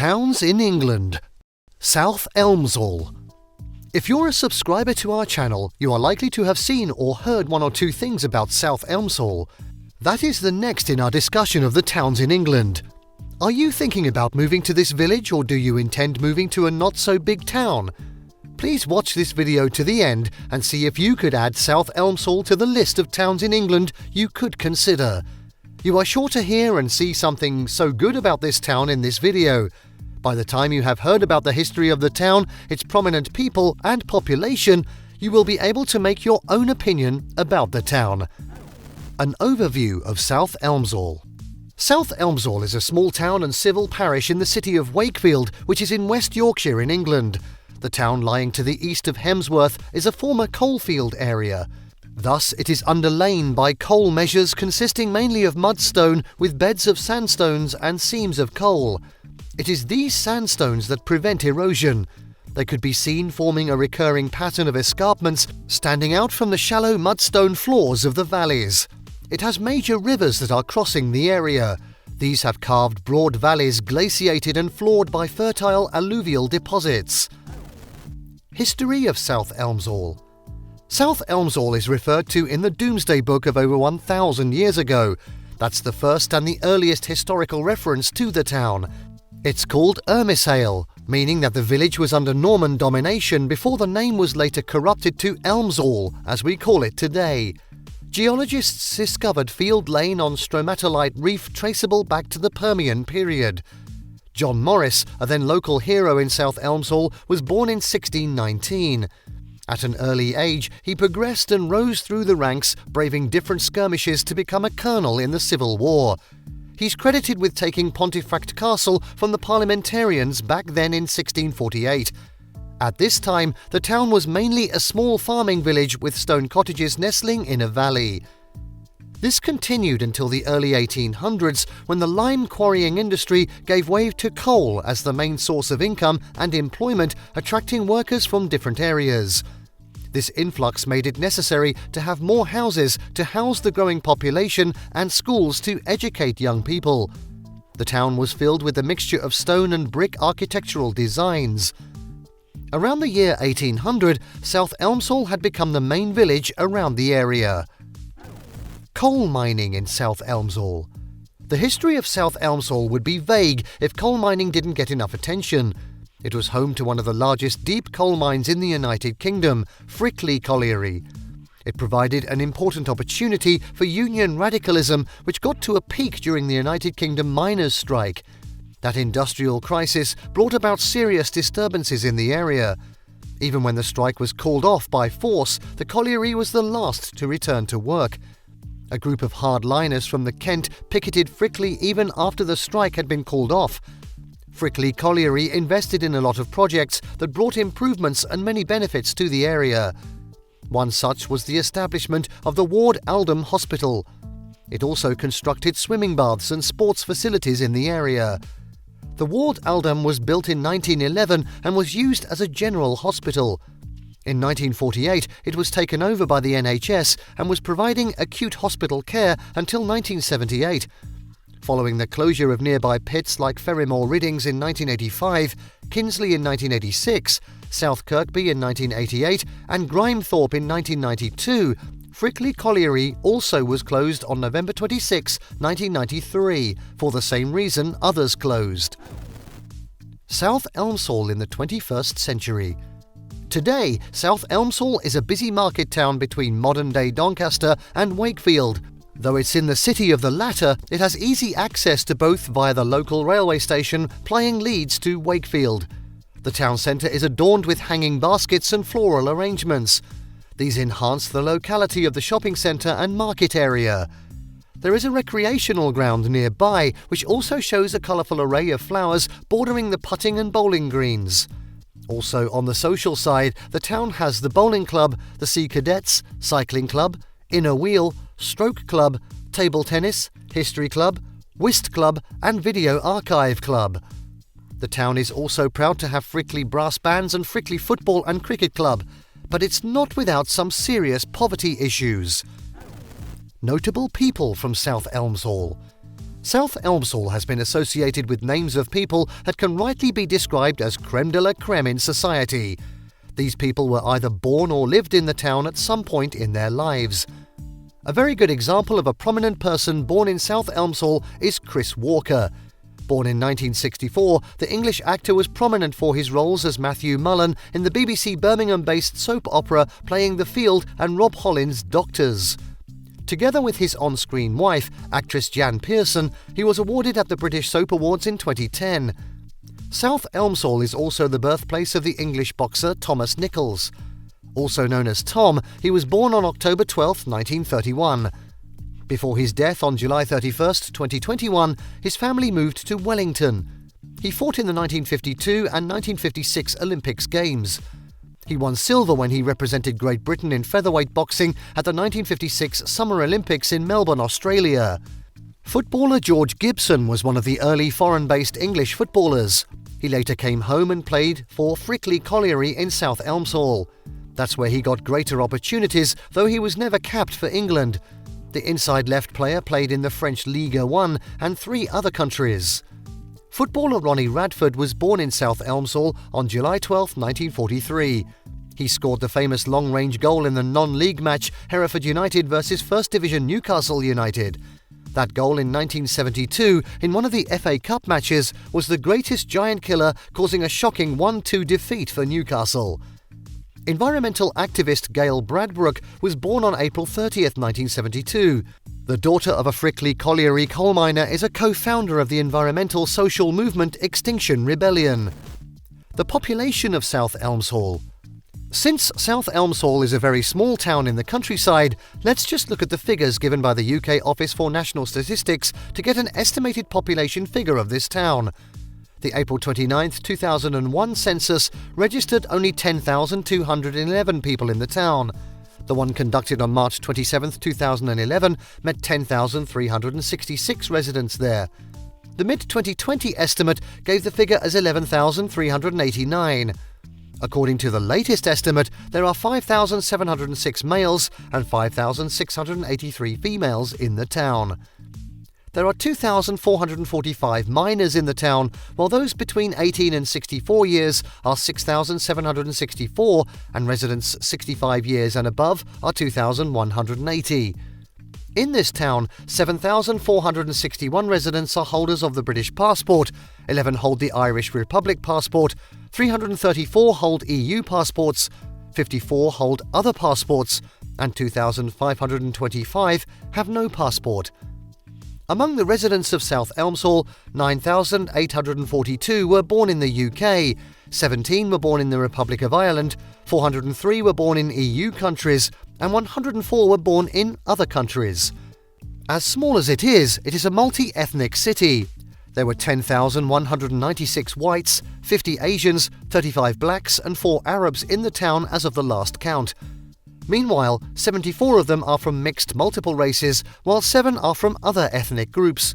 Towns in England. South Elmsall. If you're a subscriber to our channel, you are likely to have seen or heard one or two things about South Elmsall. That is the next in our discussion of the towns in England. Are you thinking about moving to this village, or do you intend moving to a not-so-big town? Please watch this video to the end and see if you could add South Elmsall to the list of towns in England you could consider. You are sure to hear and see something so good about this town in this video. By the time you have heard about the history of the town, its prominent people and population, you will be able to make your own opinion about the town. An overview of South Elmsall. South Elmsall is a small town and civil parish in the City of Wakefield, which is in West Yorkshire in England. The town lying to the east of Hemsworth is a former coalfield area. Thus, it is underlain by coal measures consisting mainly of mudstone with beds of sandstones and seams of coal. It is these sandstones that prevent erosion. They could be seen forming a recurring pattern of escarpments standing out from the shallow mudstone floors of the valleys. It has major rivers that are crossing the area. These have carved broad valleys glaciated and floored by fertile alluvial deposits. History of South Elmsall. South Elmsall is referred to in the Domesday Book of over 1,000 years ago. That's the first and the earliest historical reference to the town. It's called Ermeshale, meaning that the village was under Norman domination before the name was later corrupted to Elmsall, as we call it today. Geologists discovered Field Lane on Stromatolite Reef traceable back to the Permian period. John Morris, a then local hero in South Elmsall, was born in 1619. At an early age, he progressed and rose through the ranks, braving different skirmishes to become a colonel in the Civil War. He's credited with taking Pontefract Castle from the parliamentarians back then in 1648. At this time, the town was mainly a small farming village with stone cottages nestling in a valley. This continued until the early 1800s, when the lime quarrying industry gave way to coal as the main source of income and employment, attracting workers from different areas. This influx made it necessary to have more houses to house the growing population and schools to educate young people. The town was filled with a mixture of stone and brick architectural designs. Around the year 1800, South Elmsall had become the main village around the area. Coal mining in South Elmsall. The history of South Elmsall would be vague if coal mining didn't get enough attention. It was home to one of the largest deep coal mines in the United Kingdom, Frickley Colliery. It provided an important opportunity for union radicalism, which got to a peak during the United Kingdom miners' strike. That industrial crisis brought about serious disturbances in the area. Even when the strike was called off by force, the colliery was the last to return to work. A group of hardliners from the Kent picketed Frickley even after the strike had been called off. Frickley Colliery invested in a lot of projects that brought improvements and many benefits to the area. One such was the establishment of the Ward Oldham Hospital. It also constructed swimming baths and sports facilities in the area. The Ward Oldham was built in 1911 and was used as a general hospital. In 1948, it was taken over by the NHS and was providing acute hospital care until 1978. Following the closure of nearby pits like Ferrymore Riddings in 1985, Kinsley in 1986, South Kirkby in 1988 and Grimethorpe in 1992, Frickley Colliery also was closed on November 26, 1993. For the same reason, others closed. South Elmsall in the 21st century. Today, South Elmsall is a busy market town between modern-day Doncaster and Wakefield. Though it's in the city of the latter, it has easy access to both via the local railway station plying Leeds to Wakefield. The town centre is adorned with hanging baskets and floral arrangements. These enhance the locality of the shopping centre and market area. There is a recreational ground nearby, which also shows a colourful array of flowers bordering the putting and bowling greens. Also on the social side, the town has the bowling club, the Sea Cadets, cycling club, inner wheel, stroke club, table tennis, history club, whist club and video archive club. The town is also proud to have Frickley brass bands and Frickley football and cricket club, but it's not without some serious poverty issues. Notable people from South Elmsall. South Elmsall has been associated with names of people that can rightly be described as creme de la creme in society. These people were either born or lived in the town at some point in their lives. A very good example of a prominent person born in South Elmsall is Chris Walker. Born in 1964, the English actor was prominent for his roles as Matthew Mullen in the BBC Birmingham-based soap opera Playing the Field and Rob Hollins' Doctors. Together with his on-screen wife, actress Jan Pearson, he was awarded at the British Soap Awards in 2010. South Elmsall is also the birthplace of the English boxer Thomas Nicholls. Also known as Tom, he was born on October 12, 1931. Before his death on July 31, 2021, his family moved to Wellington. He fought in the 1952 and 1956 Olympics Games. He won silver when he represented Great Britain in featherweight boxing at the 1956 Summer Olympics in Melbourne, Australia. Footballer George Gibson was one of the early foreign-based English footballers. He later came home and played for Frickley Colliery in South Elmsall. That's where he got greater opportunities, though he was never capped for England. The inside left player played in the French Ligue 1 and 3 other countries. Footballer Ronnie Radford was born in South Elmsall on July 12, 1943. He scored the famous long-range goal in the non-league match Hereford United vs First Division Newcastle United. That goal in 1972, in one of the FA Cup matches, was the greatest giant killer, causing a shocking 1-2 defeat for Newcastle. Environmental activist Gail Bradbrook was born on April 30, 1972. The daughter of a Frickley Colliery coal miner is a co-founder of the environmental social movement Extinction Rebellion. The population of South Elmsall. Since South Elmsall is a very small town in the countryside, let's just look at the figures given by the UK Office for National Statistics to get an estimated population figure of this town. The April 29, 2001 census registered only 10,211 people in the town. The one conducted on March 27, 2011 met 10,366 residents there. The mid-2020 estimate gave the figure as 11,389. According to the latest estimate, there are 5,706 males and 5,683 females in the town. There are 2,445 miners in the town, while those between 18 and 64 years are 6,764 and residents 65 years and above are 2,180. In this town, 7,461 residents are holders of the British passport, 11 hold the Irish Republic passport, 334 hold EU passports, 54 hold other passports, and 2,525 have no passport. Among the residents of South Elmsall, 9,842 were born in the UK, 17 were born in the Republic of Ireland, 403 were born in EU countries, and 104 were born in other countries. As small as it is a multi-ethnic city. There were 10,196 whites, 50 Asians, 35 blacks, and 4 Arabs in the town as of the last count. Meanwhile, 74 of them are from mixed multiple races, while 7 are from other ethnic groups.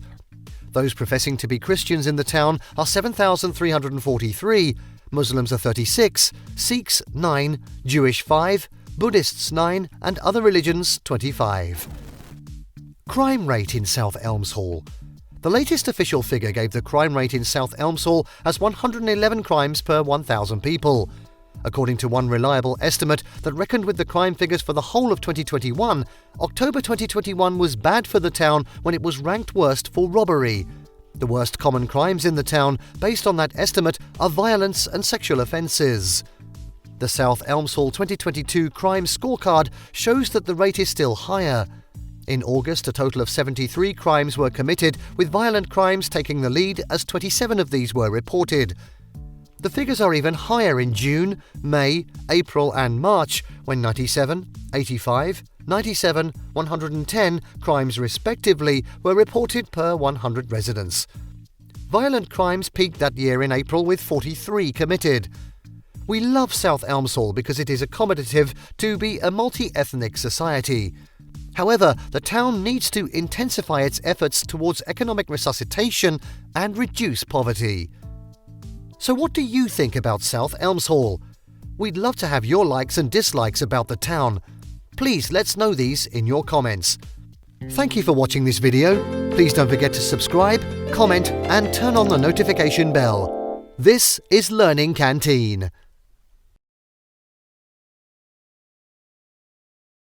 Those professing to be Christians in the town are 7,343, Muslims are 36, Sikhs 9, Jewish 5, Buddhists 9, and other religions 25. Crime rate in South Elmsall. The latest official figure gave the crime rate in South Elmsall as 111 crimes per 1,000 people. According to one reliable estimate that reckoned with the crime figures for the whole of 2021, October 2021 was bad for the town when it was ranked worst for robbery. The worst common crimes in the town, based on that estimate, are violence and sexual offences. The South Elmsall 2022 crime scorecard shows that the rate is still higher. In August, a total of 73 crimes were committed, with violent crimes taking the lead as 27 of these were reported. The figures are even higher in June, May, April and March, when 97, 85, 97, 110 crimes respectively were reported per 100 residents. Violent crimes peaked that year in April with 43 committed. We love South Elmsall because it is accommodative to be a multi-ethnic society. However, the town needs to intensify its efforts towards economic resuscitation and reduce poverty. So what do you think about South Elmsall? We'd love to have your likes and dislikes about the town. Please let's know these in your comments. Thank you for watching this video. Please don't forget to subscribe, comment and turn on the notification bell. This is Learning Canteen.